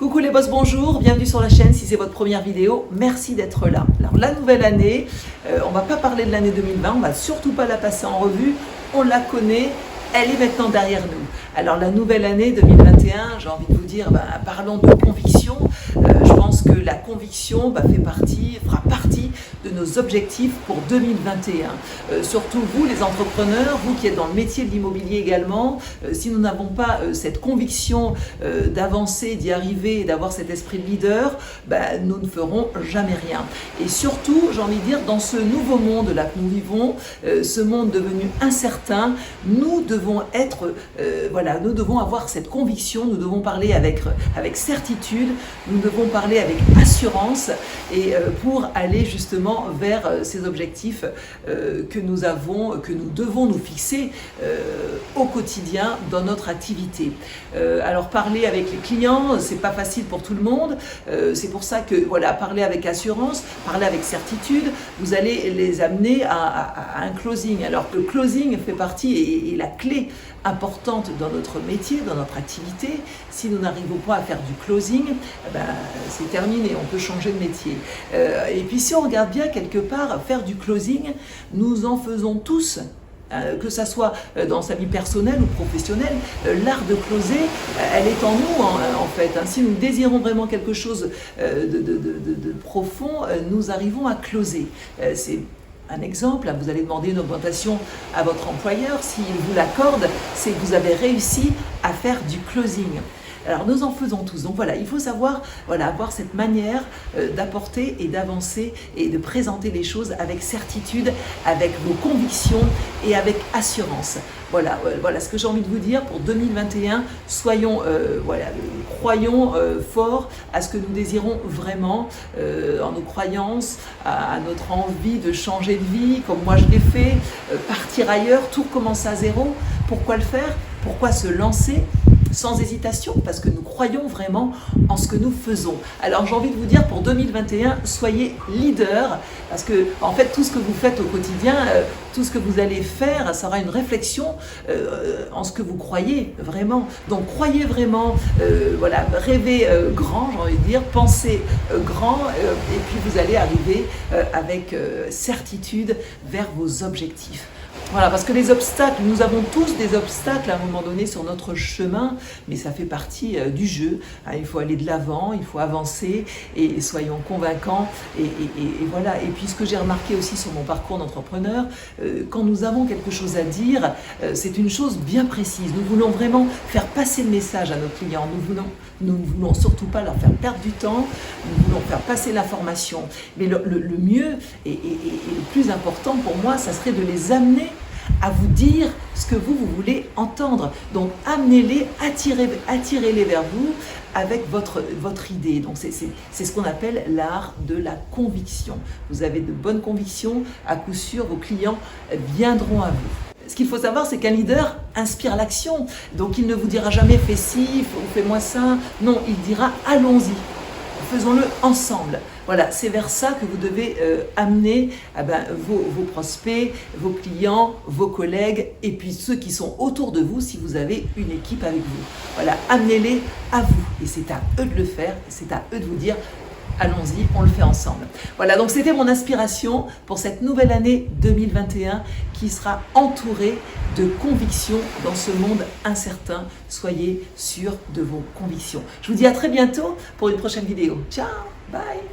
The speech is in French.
Coucou les boss, bonjour, bienvenue sur la chaîne si c'est votre première vidéo, merci d'être là. Alors la nouvelle année, on va pas parler de l'année 2020, on va surtout pas la passer en revue, on la connaît, elle est maintenant derrière nous. Alors la nouvelle année 2021, j'ai envie de vous dire, parlons de conviction. Je pense que la conviction fera partie de nos objectifs pour 2021. Surtout vous les entrepreneurs, vous qui êtes dans le métier de l'immobilier également, si nous n'avons pas cette conviction d'avancer, d'y arriver et d'avoir cet esprit de leader, nous ne ferons jamais rien. Et surtout, j'ai envie de dire, dans ce nouveau monde là que nous vivons, ce monde devenu incertain, nous devons être, nous devons avoir cette conviction, nous devons parler avec certitude, nous devons parler avec assurance et pour aller justement vers ces objectifs que nous devons nous fixer au quotidien dans notre activité. Alors parler avec les clients, c'est pas facile pour tout le monde, c'est pour ça que parler avec assurance, parler avec certitude, vous allez les amener à un closing. Alors le closing fait partie et la clé importante dans notre métier, dans notre activité. Si nous n'arrivons pas à faire du closing, c'est terminé, on peut changer de métier. Et puis si on regarde bien quelque part, faire du closing, nous en faisons tous. Que ça soit dans sa vie personnelle ou professionnelle, l'art de closer, elle est en nous en fait. Si nous désirons vraiment quelque chose de profond, nous arrivons à closer. C'est un exemple, vous allez demander une augmentation à votre employeur, s'il vous l'accorde, c'est que vous avez réussi à faire du closing. Alors nous en faisons tous, donc il faut savoir avoir cette manière d'apporter et d'avancer et de présenter les choses avec certitude, avec vos convictions et avec assurance. Voilà ce que j'ai envie de vous dire pour 2021, soyons, croyons fort à ce que nous désirons vraiment, en nos croyances, à notre envie de changer de vie, comme moi je l'ai fait, partir ailleurs, tout recommencer à zéro. Pourquoi le faire? Pourquoi se lancer? Sans hésitation, parce que nous croyons vraiment en ce que nous faisons. Alors j'ai envie de vous dire pour 2021, soyez leader, parce que en fait tout ce que vous faites au quotidien, tout ce que vous allez faire, ça aura une réflexion en ce que vous croyez vraiment. Donc croyez vraiment, rêvez grand, j'ai envie de dire, pensez grand, et puis vous allez arriver avec certitude vers vos objectifs. Parce que les obstacles, nous avons tous des obstacles à un moment donné sur notre chemin, mais ça fait partie du jeu. Il faut aller de l'avant, il faut avancer et soyons convaincants. Et puis ce que j'ai remarqué aussi sur mon parcours d'entrepreneur, quand nous avons quelque chose à dire, c'est une chose bien précise. Nous voulons vraiment faire passer le message à nos clients. Nous ne voulons surtout pas leur faire perdre du temps, nous voulons faire passer l'information. Mais le mieux et le plus important pour moi, ça serait de les amener à vous dire ce que vous voulez entendre. Donc amenez-les, attirez-les vers vous avec votre idée. Donc c'est ce qu'on appelle l'art de la conviction. Vous avez de bonnes convictions, à coup sûr vos clients viendront à vous. Ce qu'il faut savoir, c'est qu'un leader inspire l'action. Donc il ne vous dira jamais fais ci, fais-moi ça. Non, il dira allons-y. Faisons-le ensemble. C'est vers ça que vous devez amener vos prospects, vos clients, vos collègues et puis ceux qui sont autour de vous si vous avez une équipe avec vous. Amenez-les à vous et c'est à eux de le faire, c'est à eux de vous dire allons-y, on le fait ensemble. Donc c'était mon inspiration pour cette nouvelle année 2021 qui sera entourée de convictions dans ce monde incertain. Soyez sûrs de vos convictions. Je vous dis à très bientôt pour une prochaine vidéo. Ciao, bye.